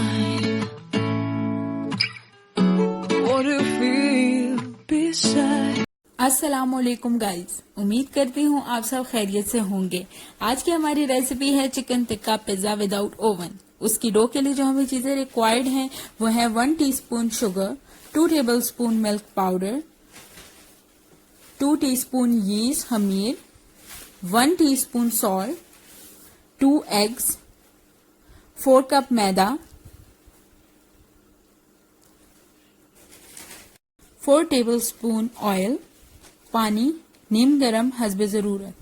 mine. What do you feel beside? अस्सलामुअलैकुम guys, उम्मीद करती हूँ आप सब खैरियत से होंगे। आज की हमारी रेसिपी है chicken tikka pizza without oven. उसकी डो के लिए जो हमें चीजें रिक्वायर्ड हैं वो है 1 teaspoon sugar, 2 tablespoon milk powder, 2 teaspoon yeast खमीर, 1 टीस्पून सॉल्ट, 2 एग्स, 4 कप मैदा, 4 टेबलस्पून ऑयल, पानी, नीम गरम हस्बे जरूरत।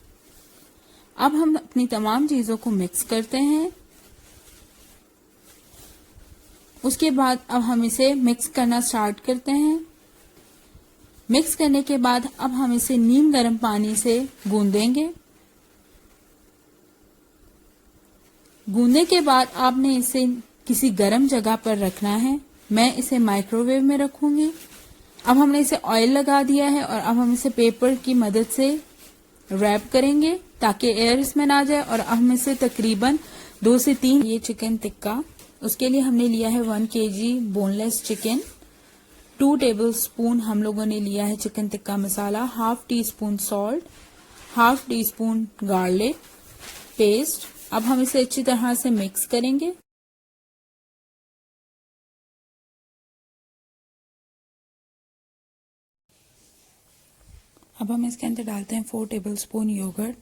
अब हम अपनी तमाम चीजों को मिक्स करते हैं। उसके बाद अब हम इसे मिक्स करना स्टार्ट करते हैं। मिक्स करने के बाद अब हम इसे नीम गरम पानी से गूंदेंगे। गूंदने के बाद आपने इसे किसी गरम जगह पर रखना है। मैं इसे माइक्रोवेव में रखूंगी। अब हमने इसे ऑयल लगा दिया है और अब हम इसे पेपर की मदद से रैप करेंगे ताकि एयर इसमें ना जाए। और अब हम इसे तकरीबन 2 से 3 ये चिकन टिक्का, उसके लिए हमने लिया है 1 केजी बोनलेस चिकन, 2 टेबलस्पून हम लोगों ने लिया है chicken tikka masala, half teaspoon salt, half teaspoon garlic paste. अब हम इसे अच्छी तरह से मिक्स करेंगे। अब हम इसके अंदर डालते हैं 4 टेबलस्पून योगर्ट,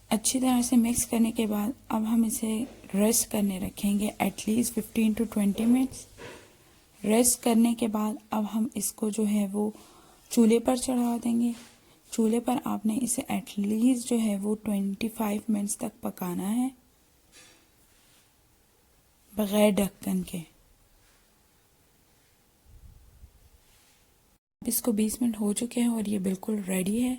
अच्छी तरह से मिक्स करने के बाद अब हम इसे रेस्ट करने रखेंगे एटलीस्ट 15 to 20 मिनट्स। रेस्ट करने के बाद अब हम इसको जो है वो चूल्हे पर चढ़ा देंगे। चूल्हे पर आपने इसे एटलीस्ट जो है वो 25 मिनट्स तक पकाना है बगैर ढक्कन के। इसको 20 मिनट हो चुके हैं और ये बिल्कुल रेडी है।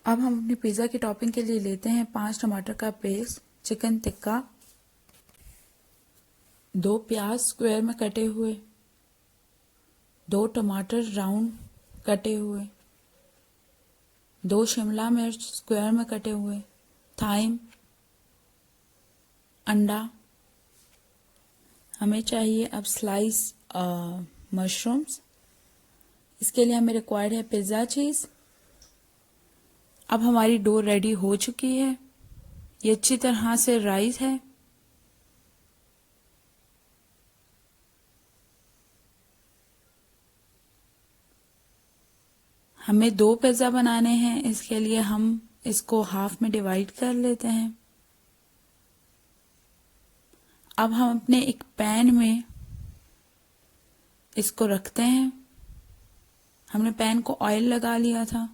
अब हम अपनी पिज्जा की टॉपिंग के लिए लेते हैं 5 टमाटर का पेस्ट, चिकन टिक्का, 2 प्याज स्क्वायर में कटे हुए, 2 टमाटर राउंड कटे हुए, 2 शिमला मिर्च स्क्वायर में कटे हुए, थाइम, अंडा। हमें चाहिए अब स्लाइस मशरूम्स। इसके लिए हमें रिक्वायर्ड है पिज्जा चीज। अब हमारी डो रेडी हो चुकी है। ये अच्छी तरह से राइस है। हमें 2 पिज्जा बनाने हैं, इसके लिए हम इसको हाफ में डिवाइड कर लेते हैं। अब हम अपने एक पैन में इसको रखते हैं। हमने पैन को ऑयल लगा लिया था।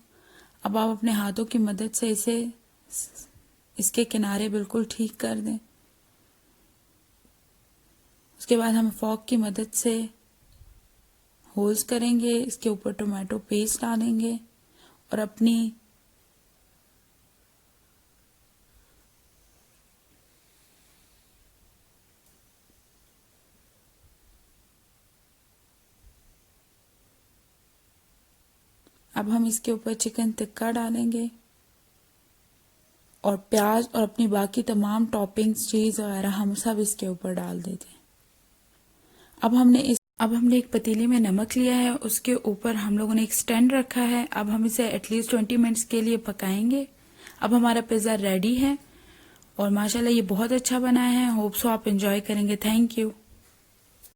अब आप अपने हाथों की मदद से इसे इसके किनारे बिल्कुल ठीक कर दें। उसके बाद हम फॉर्क की मदद से होल्स करेंगे, इसके ऊपर टोमेटो पेस्ट डालेंगे और अपनी अब हम इसके ऊपर चिकन टिक्का डालेंगे और प्याज और अपनी बाकी तमाम टॉपिंग्स चीज वगैरह हम सब इसके ऊपर डाल देते हैं। अब हमने एक पतीली में नमक लिया है, उसके ऊपर हम लोगों ने एक स्टैंड रखा है। अब हम इसे एटलीस्ट 20 मिनट्स के लिए पकाएंगे। अब हमारा पिज्जा रेडी है और माशाल्लाह ये बहुत अच्छा बना है। होप सो आप एंजॉय करेंगे। Thank you.